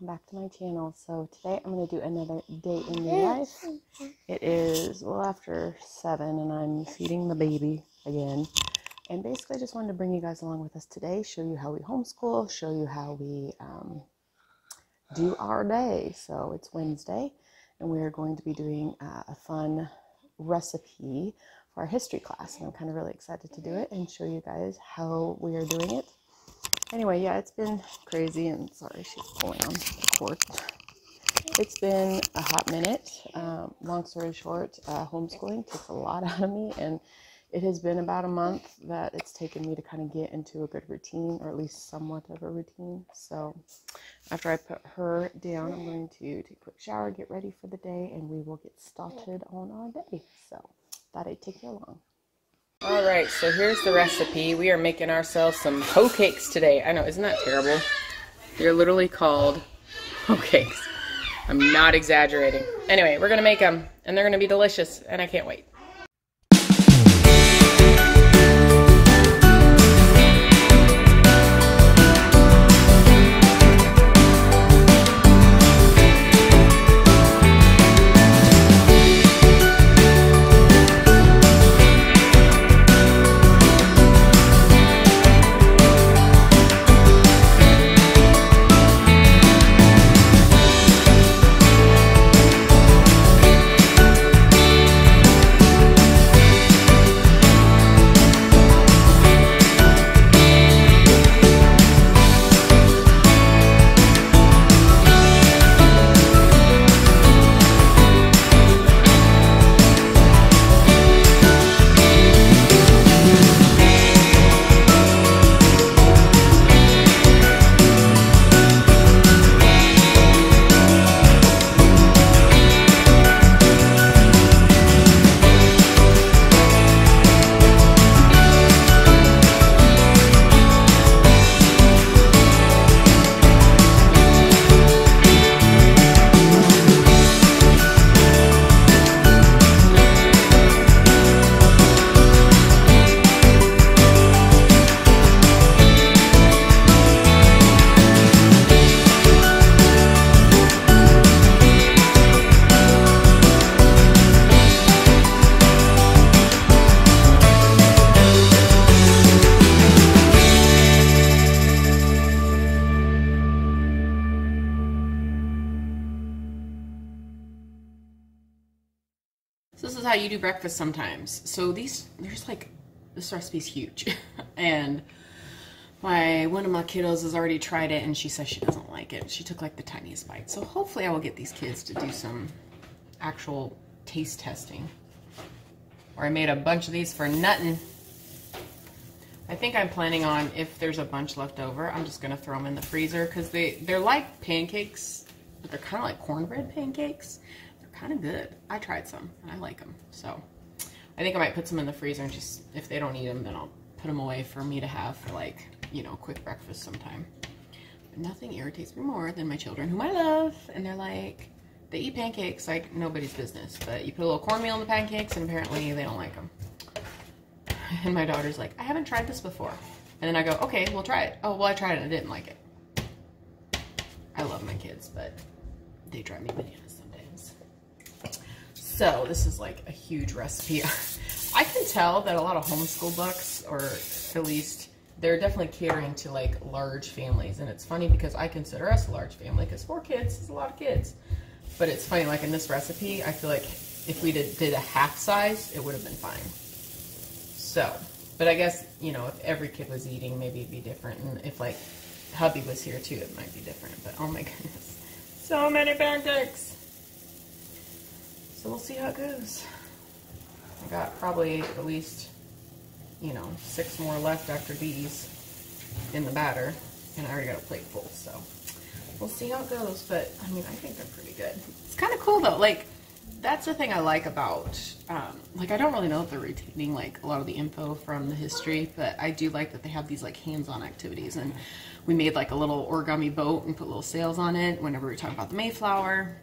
welcome back to my channel. So today I'm going to do another day in the life. It is well after 7 and I'm feeding the baby again, and basically I just wanted to bring you guys along with us today, show you how we homeschool, show you how we do our day. So it's Wednesday and we are going to be doing a fun recipe for our history class, and I'm kind of really excited to do it and show you guys how we are doing it. Anyway, yeah, it's been crazy, and sorry, she's pulling on the cord. It's been a hot minute. Long story short, homeschooling takes a lot out of me, and it has been about a month that it's taken me to kind of get into a good routine, or at least somewhat of a routine. So after I put her down, I'm going to take a quick shower, get ready for the day, and we will get started on our day. So thought I'd take you along. All right, so here's the recipe. We are making ourselves some hoe cakes today. I know, isn't that terrible? They're literally called hoe cakes. I'm not exaggerating. Anyway, we're going to make them, and they're going to be delicious, and I can't wait. So this is how you do breakfast sometimes. So this recipe's huge. And one of my kiddos has already tried it and she says she doesn't like it. She took like the tiniest bite. So hopefully I will get these kids to do some actual taste testing. Or I made a bunch of these for nuttin'. I think I'm planning on, if there's a bunch left over, I'm just gonna throw them in the freezer, because they're like pancakes, but they're kind of like cornbread pancakes. Kind of good. I tried some and I like them, so I think I might put some in the freezer, and just if they don't eat them, then I'll put them away for me to have for, like, you know, quick breakfast sometime. But nothing irritates me more than my children, whom I love, and they're like, they eat pancakes like nobody's business, but you put a little cornmeal in the pancakes and apparently they don't like them. And my daughter's like, I haven't tried this before, and then I go, okay, we'll try it. Oh, well, I tried it and I didn't like it. I love my kids, but they drive me bananas sometimes. So this is like a huge recipe. I can tell that a lot of homeschool books, or at least they're definitely catering to like large families. And it's funny because I consider us a large family, because 4 kids is a lot of kids. But it's funny, like in this recipe, I feel like if we did a half size, it would have been fine. So, but I guess, you know, if every kid was eating, maybe it'd be different. And if like hubby was here too, it might be different. But oh my goodness, so many pancakes. So we'll see how it goes. I got probably at least, you know, 6 more left after these in the batter, and I already got a plate full, so we'll see how it goes. But I mean, I think they're pretty good. It's kind of cool though. Like, that's the thing I like about, like, I don't really know if they're retaining like a lot of the info from the history, but I do like that they have these like hands-on activities. And we made like a little origami boat and put little sails on it whenever we were talking about the Mayflower.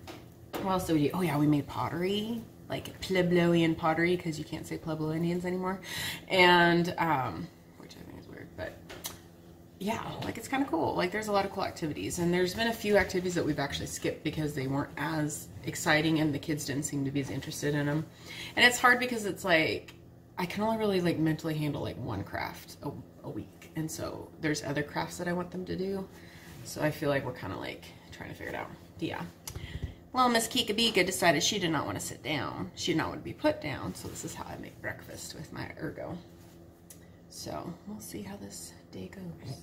What else did we do? Oh yeah, we made pottery, like Puebloan pottery, because you can't say Pueblo Indians anymore. And, which I think is weird, but yeah, like it's kind of cool. Like there's a lot of cool activities, and there's been a few activities that we've actually skipped because they weren't as exciting and the kids didn't seem to be as interested in them. And it's hard because it's like I can only really like mentally handle like one craft a week, and so there's other crafts that I want them to do. So I feel like we're kind of like trying to figure it out. But yeah. Well, Miss Kika Bika decided she did not want to sit down. She did not want to be put down. So this is how I make breakfast with my ergo. So we'll see how this day goes.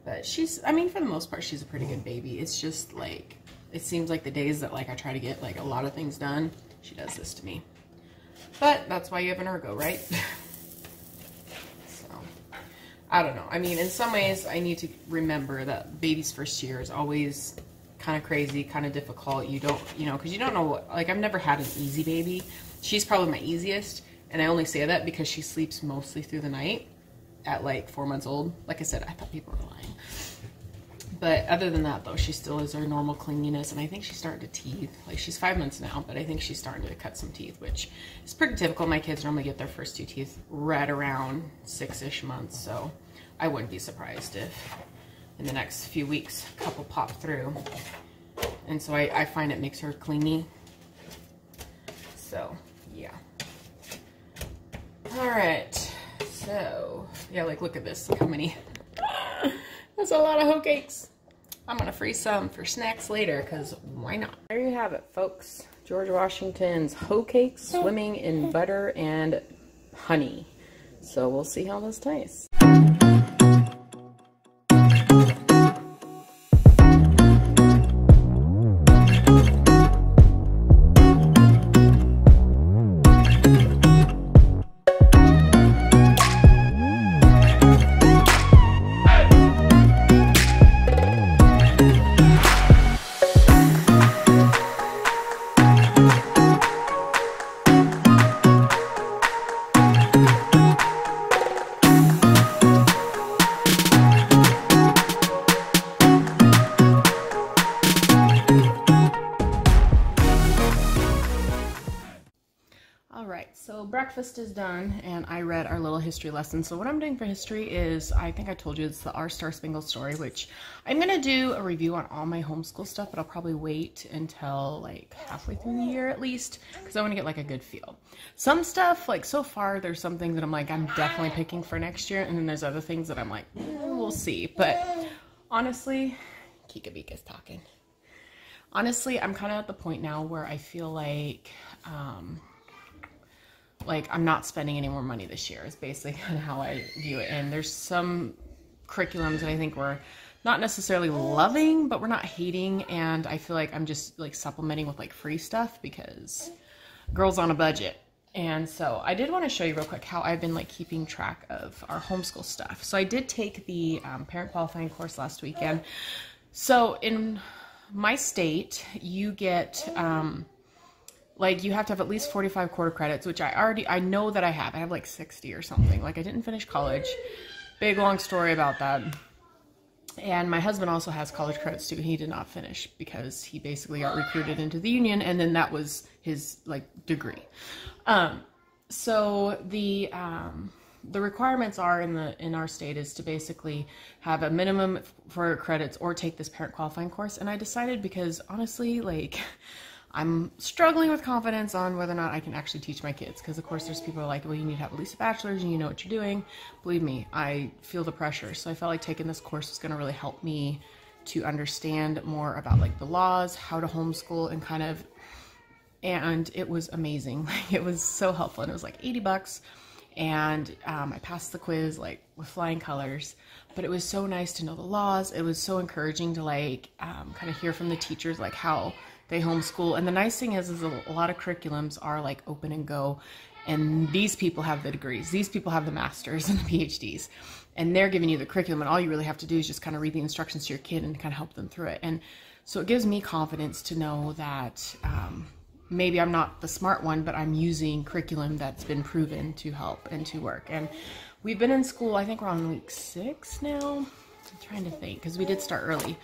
But she's, I mean, for the most part, she's a pretty good baby. It's just like, it seems like the days that like I try to get like a lot of things done, she does this to me. But that's why you have an ergo, right? So, I don't know. I mean, in some ways, I need to remember that baby's first year is always kind of crazy, kind of difficult. You don't, you know, because you don't know what, like I've never had an easy baby. She's probably my easiest. And I only say that because she sleeps mostly through the night at like 4 months old. Like I said, I thought people were lying. But other than that, though, she still is her normal cleanliness. And I think she's starting to teeth. Like she's 5 months now, but I think she's starting to cut some teeth, which is pretty typical. My kids normally get their first 2 teeth right around 6-ish months. So I wouldn't be surprised if in the next few weeks a couple pop through. And so I find it makes her clingy. So, yeah. All right, so yeah, like look at this, look how many. That's a lot of hoe cakes. I'm gonna freeze some for snacks later, because why not? There you have it, folks. George Washington's hoe cakes swimming in butter and honey. So we'll see how this tastes. So breakfast is done and I read our little history lesson. So what I'm doing for history is, I think I told you, it's the Our Star Spangled Story, which I'm going to do a review on all my homeschool stuff, but I'll probably wait until like halfway through the year at least, because I want to get like a good feel. Some stuff, like so far, there's some things that I'm like, I'm definitely picking for next year. And then there's other things that I'm like, we'll see. But honestly, Kika Bika's talking. Honestly, I'm kind of at the point now where I feel like I'm not spending any more money this year is basically kind of how I view it. And there's some curriculums that I think we're not necessarily loving, but we're not hating. And I feel like I'm just like supplementing with like free stuff because girls on a budget. And so I did want to show you real quick how I've been like keeping track of our homeschool stuff. So I did take the parent qualifying course last weekend. So in my state, you get, like you have to have at least 45 quarter credits, which I know that I have like 60 or something. Like I didn't finish college. Big long story about that. And my husband also has college credits too. He did not finish because he basically got recruited into the union, and then that was his like degree. So the requirements are in our state is to basically have a minimum for credits or take this parent qualifying course. And I decided, because honestly, like I'm struggling with confidence on whether or not I can actually teach my kids. Because of course there's people who are like, well, you need to have at least a bachelor's and you know what you're doing. Believe me, I feel the pressure. So I felt like taking this course is going to really help me to understand more about like the laws, how to homeschool, and kind of, and it was amazing. Like it was so helpful, and it was like $80. And I passed the quiz like with flying colors, but it was so nice to know the laws. It was so encouraging to like kind of hear from the teachers like how they homeschool. And the nice thing is a lot of curriculums are like open and go, and these people have the degrees, these people have the masters and the PhDs, and they're giving you the curriculum, and all you really have to do is just kind of read the instructions to your kid and kind of help them through it. And so it gives me confidence to know that maybe I'm not the smart one, but I'm using curriculum that's been proven to help and to work. And we've been in school, I think we're on week 6 now. I'm trying to think, because we did start early.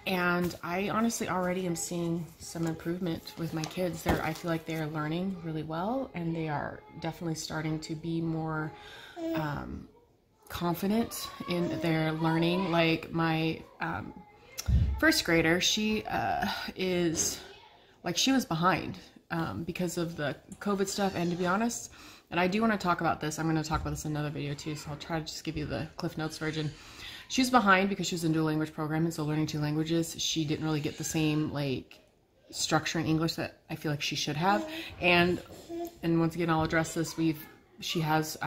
And I honestly already am seeing some improvement with my kids. I feel like they are learning really well, and they are definitely starting to be more confident in their learning. Like my first grader, she is like, she was behind because of the COVID stuff. And to be honest, and I do want to talk about this, I'm going to talk about this in another video too, so I'll try to just give you the Cliff Notes version. She was behind because she was in dual language program, and so learning 2 languages, she didn't really get the same like structure in English that I feel like she should have. And once again, I'll address this. She has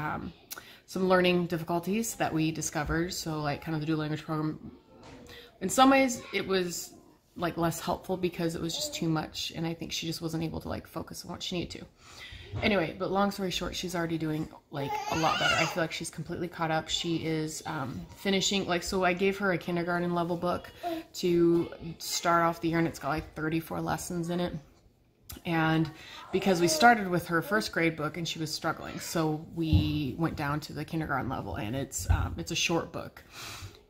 some learning difficulties that we discovered. So like kind of the dual language program, in some ways it was like less helpful because it was just too much, and I think she just wasn't able to like focus on what she needed to. Anyway, but long story short, she's already doing like a lot better. I feel like she's completely caught up. She is finishing, like, so I gave her a kindergarten level book to start off the year, and it's got like 34 lessons in it. And because we started with her first grade book and she was struggling, so we went down to the kindergarten level, and it's a short book.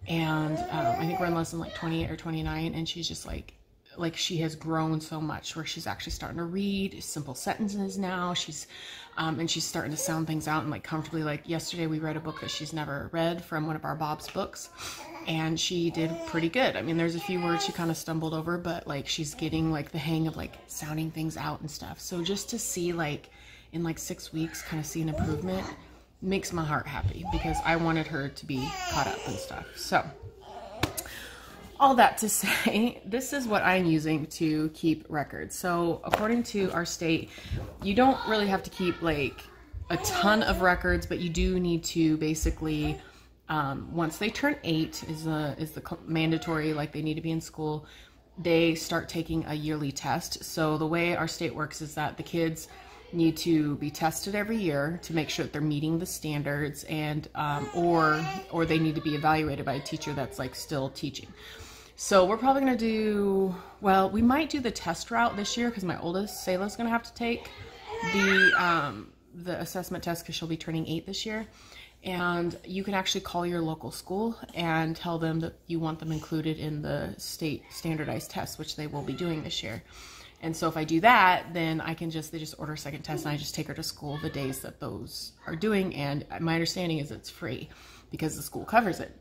And I think we're in lesson like 28 or 29, and she's just like she has grown so much where she's actually starting to read simple sentences now. She's and she's starting to sound things out and like comfortably. Like yesterday we read a book that she's never read from one of our Bob's books, and she did pretty good. I mean, there's a few words she kind of stumbled over, but like she's getting like the hang of like sounding things out and stuff. So just to see like in like 6 weeks kind of see an improvement makes my heart happy, because I wanted her to be caught up and stuff. So all that to say, this is what I'm using to keep records. So according to our state, you don't really have to keep like a ton of records, but you do need to basically, once they turn 8 is the mandatory, like they need to be in school, they start taking a yearly test. So the way our state works is that the kids need to be tested every year to make sure that they're meeting the standards, and or they need to be evaluated by a teacher that's like still teaching. So we're probably going to do, well, we might do the test route this year because my oldest, Selah's going to have to take the assessment test because she'll be turning 8 this year. And you can actually call your local school and tell them that you want them included in the state standardized test, which they will be doing this year. And so if I do that, then I can they just order a second test, and I just take her to school the days that those are doing. And my understanding is it's free because the school covers it.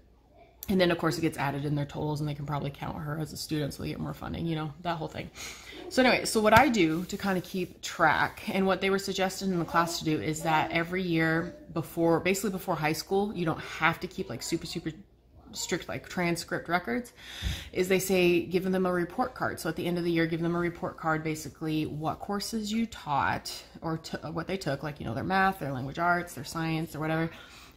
And then of course it gets added in their totals, and they can probably count her as a student so they get more funding, you know, that whole thing. So anyway, so what I do to kind of keep track, and what they were suggested in the class to do, is that every year basically before high school, you don't have to keep like super strict like transcript records, is they say giving them a report card. So at the end of the year, give them a report card, basically what courses you taught or what they took, like, you know, their math, their language arts, their science or whatever,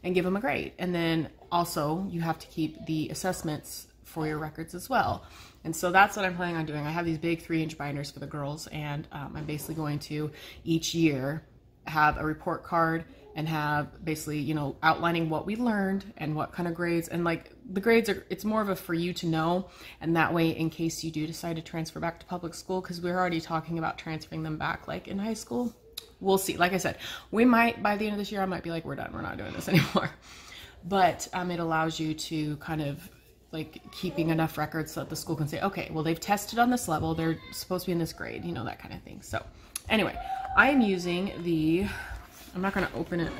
and give them a grade. And then also you have to keep the assessments for your records as well. And so that's what I'm planning on doing. I have these big 3-inch binders for the girls, and I'm basically going to each year have a report card and have basically, you know, outlining what we learned and what kind of grades. And like the grades are, it's more of a for you to know, and that way in case you do decide to transfer back to public school, because we're already talking about transferring them back like in high school. We'll see. Like I said, we might, by the end of this year, I might be like, we're done, we're not doing this anymore. But it allows you to kind of like keeping enough records so that the school can say, okay, well, they've tested on this level, they're supposed to be in this grade, you know, that kind of thing. So anyway, I am using I'm not going to open it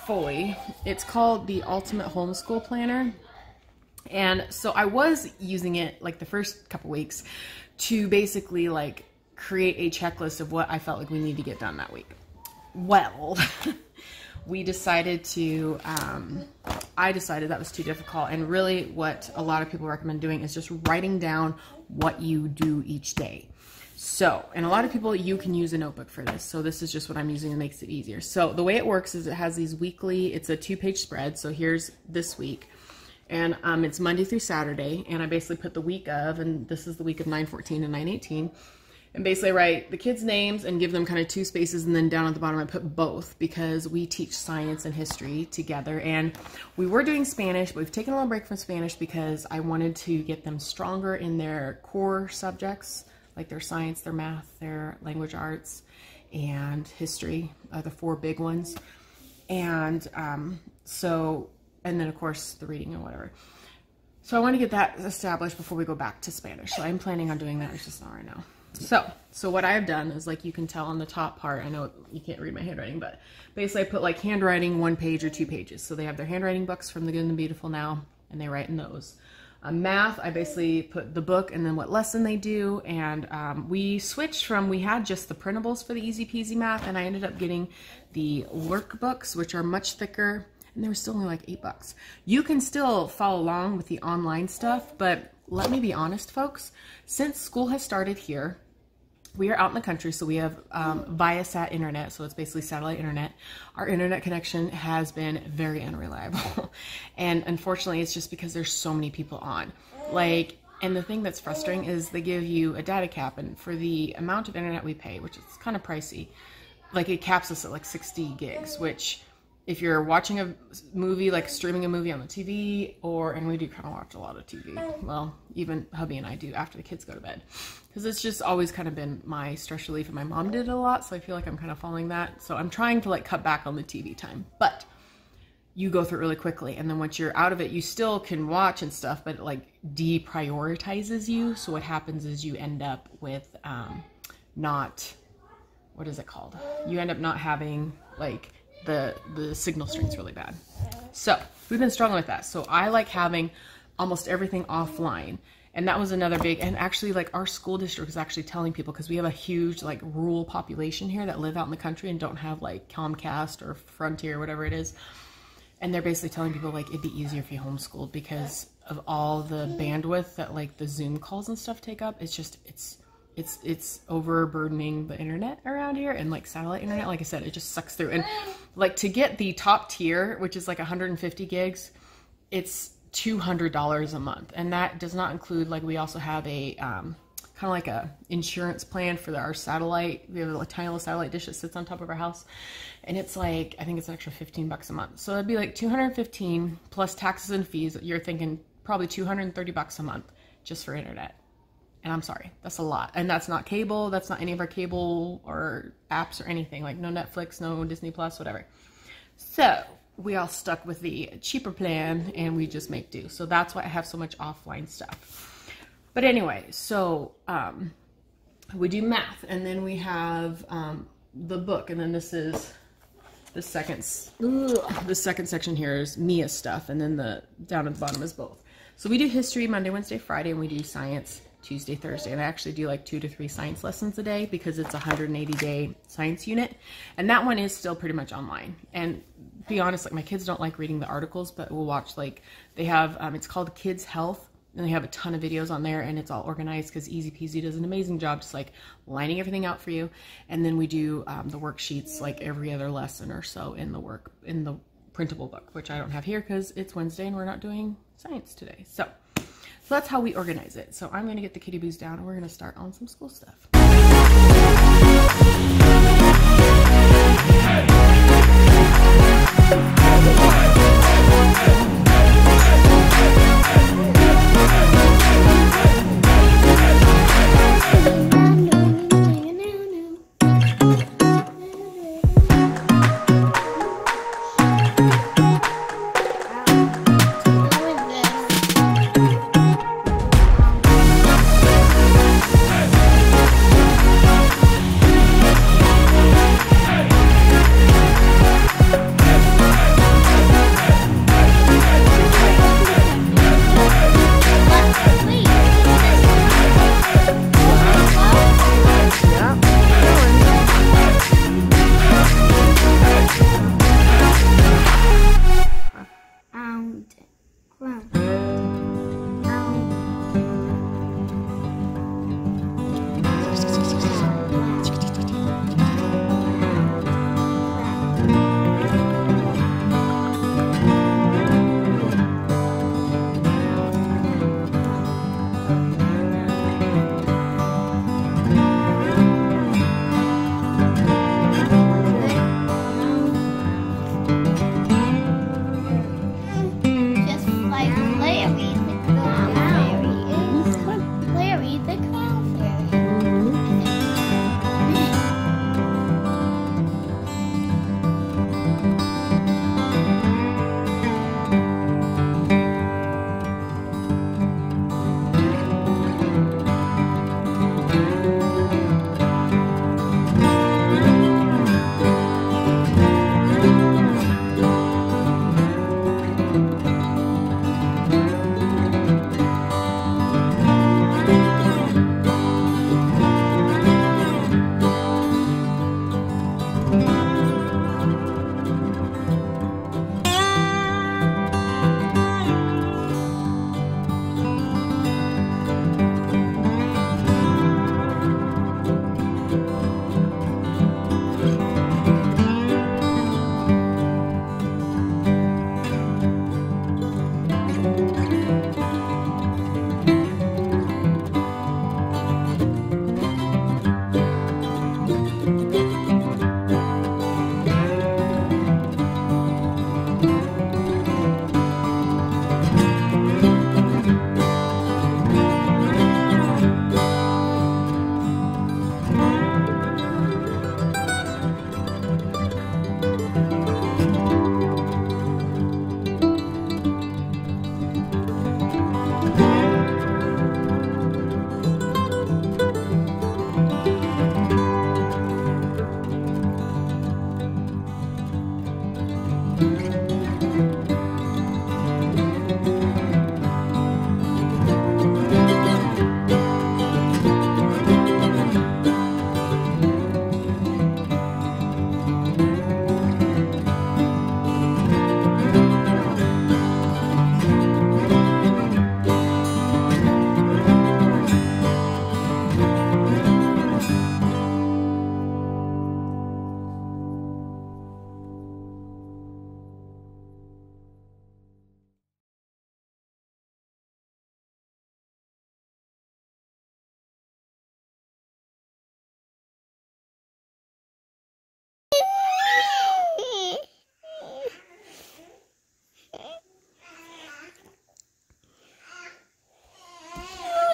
fully. It's called the Ultimate Homeschool Planner. And so I was using it like the first couple weeks to basically like create a checklist of what I felt like we need to get done that week. Well, we decided to, I decided that was too difficult. And really what a lot of people recommend doing is just writing down what you do each day. So, and a lot of people, you can use a notebook for this. So this is just what I'm using. It makes it easier. So the way it works is it has these weekly, it's a 2-page spread. So here's this week, and it's Monday through Saturday. And I basically put the week of, and this is the week of 9/14 and 9/18. And basically write the kids' names and give them kind of 2 spaces, and then down at the bottom I put both, because we teach science and history together. And we were doing Spanish, but we've taken a little break from Spanish because I wanted to get them stronger in their core subjects, like their science, their math, their language arts, and history are the 4 big ones. And and then of course the reading and whatever. So I want to get that established before we go back to Spanish. So I'm planning on doing that. It's just not right now. So what I have done is, like, you can tell on the top part, I know you can't read my handwriting, but basically I put like handwriting 1 page or 2 pages. So they have their handwriting books from the Good and the Beautiful now, and they write in those. Math, I basically put the book and then what lesson they do. And we switched from, we had just the printables for the easy peasy math, and I ended up getting the workbooks, which are much thicker, and they were still only like $8. You can still follow along with the online stuff, but let me be honest, folks, since school has started here, we are out in the country, so we have Viasat internet, so it's basically satellite internet. Our internet connection has been very unreliable. And unfortunately, it's just because there's so many people on. Like, and the thing that's frustrating is they give you a data cap, and for the amount of internet we pay, which is kind of pricey, like it caps us at like 60 gigs, which if you're watching a movie, like streaming a movie on the TV, and we do kind of watch a lot of TV. Well, even hubby and I do after the kids go to bed. Because it's just always kind of been my stress relief, and my mom did it a lot, so I feel like I'm kind of following that. So I'm trying to like cut back on the TV time. But you go through it really quickly, and then once you're out of it, you still can watch and stuff, but it like deprioritizes you. So what happens is you end up with not, what is it called? You end up not having like the signal strength's really bad. So we've been struggling with that. So I like having almost everything offline. And that was another big, and actually like our school district is actually telling people, because we have a huge like rural population here that live out in the country and don't have like Comcast or Frontier, whatever it is. And they're basically telling people like it'd be easier if you homeschooled because of all the bandwidth that like the Zoom calls and stuff take up. It's just, it's overburdening the internet around here, and like satellite internet, like I said, it just sucks through. And like to get the top tier, which is like 150 gigs, it's $200 a month, and that does not include, like, we also have a kind of like a insurance plan for our satellite. We have a tiny little satellite dish that sits on top of our house, and it's like, I think it's an extra $15 a month. So that'd be like 215 plus taxes and fees. You're thinking probably $230 a month just for internet. And I'm sorry, that's a lot. And that's not cable. That's not any of our cable or apps or anything, like no Netflix, no Disney Plus, whatever. So we all stuck with the cheaper plan, and we just make do. So that's why I have so much offline stuff. But anyway, so we do math, and then we have the book, and then this is the second section here is Mia's stuff, and then the down at the bottom is both. So we do history Monday, Wednesday, Friday, and we do science Tuesday, Thursday. And I actually do like 2 to 3 science lessons a day because it's a 180-day science unit. And that one is still pretty much online. And be honest, like my kids don't like reading the articles, but we'll watch, like they have, it's called Kids Health, and they have a ton of videos on there, and it's all organized because Easy Peasy does an amazing job just like lining everything out for you. And then we do the worksheets like every other lesson or so in the printable book, which I don't have here because it's Wednesday and we're not doing science today. So that's how we organize it. So I'm going to get the kitty boos down, and we're going to start on some school stuff.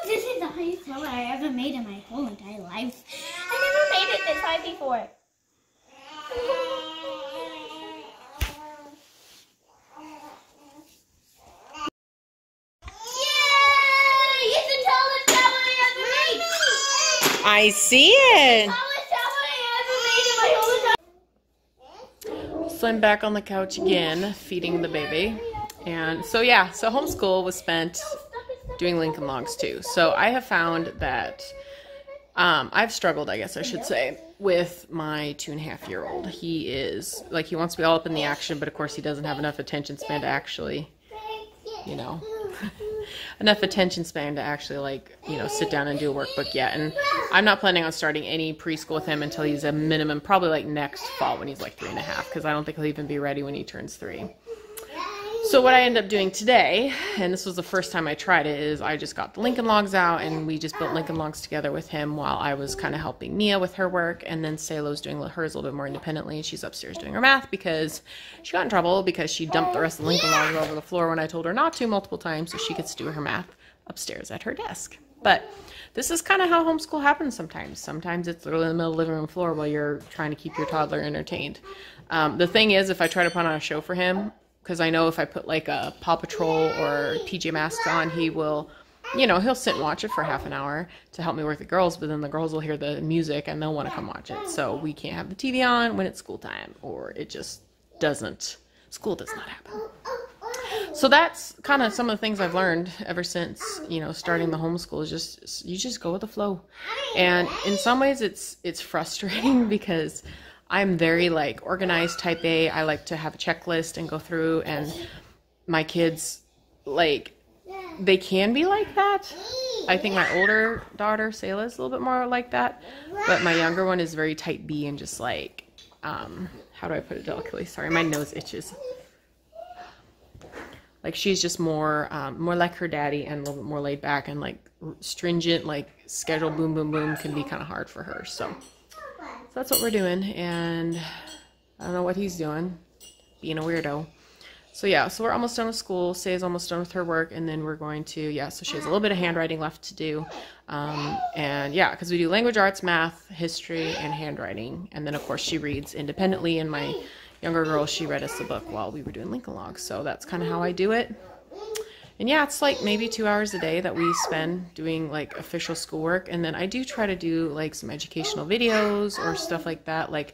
This is the highest tower I ever made in my whole entire life. I never made it this high before. Yay! It's the tallest tower I ever made. I see it. Tallest tower I ever made in my whole entire. So I'm back on the couch again, feeding the baby. And so yeah, so homeschool was spent doing Lincoln Logs too. So I have found that I've struggled, I guess I should say, with my 2.5-year-old. He is, like, he wants to be all up in the action, but of course he doesn't have enough attention span to actually, you know, enough attention span to actually, like, you know, sit down and do a workbook yet. And I'm not planning on starting any preschool with him until he's a minimum, probably like next fall when he's like 3.5, because I don't think he'll even be ready when he turns 3. So what I ended up doing today, and this was the first time I tried it, is I just got the Lincoln Logs out and we just built Lincoln Logs together with him while I was kind of helping Mia with her work, and then Saylo's doing hers a little bit more independently. She's upstairs doing her math because she got in trouble because she dumped the rest of the Lincoln Logs over the floor when I told her not to multiple times, so she gets to do her math upstairs at her desk. But this is kind of how homeschool happens sometimes. Sometimes it's literally in the middle of the living room floor while you're trying to keep your toddler entertained. The thing is, if I try to put on a show for him, because I know if I put like a Paw Patrol or PJ Masks on, he will, you know, he'll sit and watch it for half an hour to help me work the girls, but then the girls will hear the music and they'll want to come watch it. So we can't have the TV on when it's school time, or it just doesn't, school does not happen. So that's kind of some of the things I've learned ever since, you know, starting the homeschool is just, you just go with the flow. And in some ways it's frustrating because I'm very like organized type A. I like to have a checklist and go through, and my kids, like, they can be like that. I think my older daughter, Sayla, is a little bit more like that, but my younger one is very type B and just like, how do I put it delicately? Sorry, my nose itches. Like, she's just more like her daddy and a little bit more laid back, and like stringent, like schedule, boom, boom, boom can be kind of hard for her. So that's what we're doing, and I don't know what he's doing, being a weirdo. So yeah, so we're almost done with school. Say's almost done with her work, and then we're going to, yeah, so she has a little bit of handwriting left to do. And yeah, because we do language arts, math, history, and handwriting. And then of course she reads independently, and my younger girl, she read us the book while we were doing Lincoln Logs. So that's kind of how I do it. And yeah, it's like maybe 2 hours a day that we spend doing like official schoolwork. And then I do try to do like some educational videos or stuff like that. Like,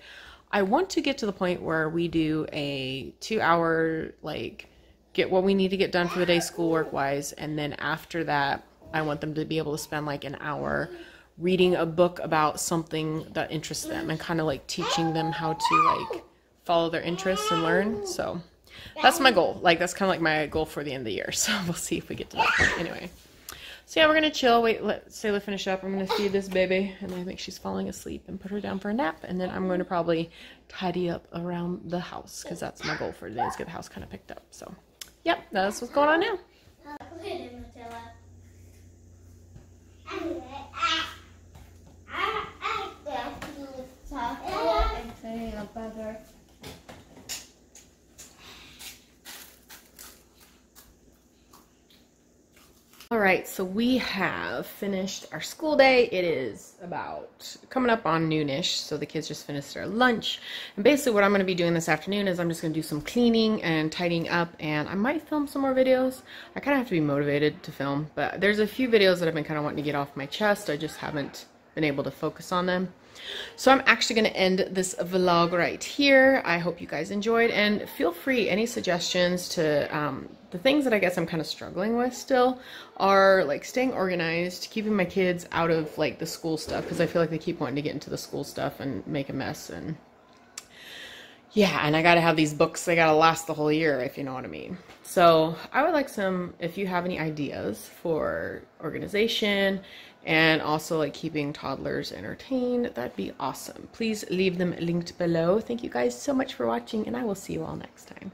I want to get to the point where we do a 2-hour, like, get what we need to get done for the day schoolwork wise. And then after that, I want them to be able to spend like an hour reading a book about something that interests them and kind of like teaching them how to like follow their interests and learn. So that's my goal. Like that's kind of like my goal for the end of the year. So we'll see if we get to that point. Anyway. So yeah, we're gonna chill, wait, let Sayla finish up. I'm gonna feed this baby, and I think she's falling asleep, and put her down for a nap, and then I'm going to probably tidy up around the house, because that's my goal for today, is get the house kind of picked up. So, yep, that's what's going on now. All right, so we have finished our school day. It is about coming up on noonish, so the kids just finished their lunch. And basically what I'm going to be doing this afternoon is I'm just going to do some cleaning and tidying up, and I might film some more videos. I kind of have to be motivated to film, but there's a few videos that I've been kind of wanting to get off my chest. I just haven't been able to focus on them. So I'm actually going to end this vlog right here. I hope you guys enjoyed, and feel free, any suggestions to the things that I guess I'm kind of struggling with still are like staying organized, keeping my kids out of like the school stuff, because I feel like they keep wanting to get into the school stuff and make a mess. And yeah, and I gotta have these books, they gotta last the whole year, if you know what I mean. So I would like some, if you have any ideas for organization and also like keeping toddlers entertained, that'd be awesome. Please leave them linked below. Thank you guys so much for watching, and I will see you all next time.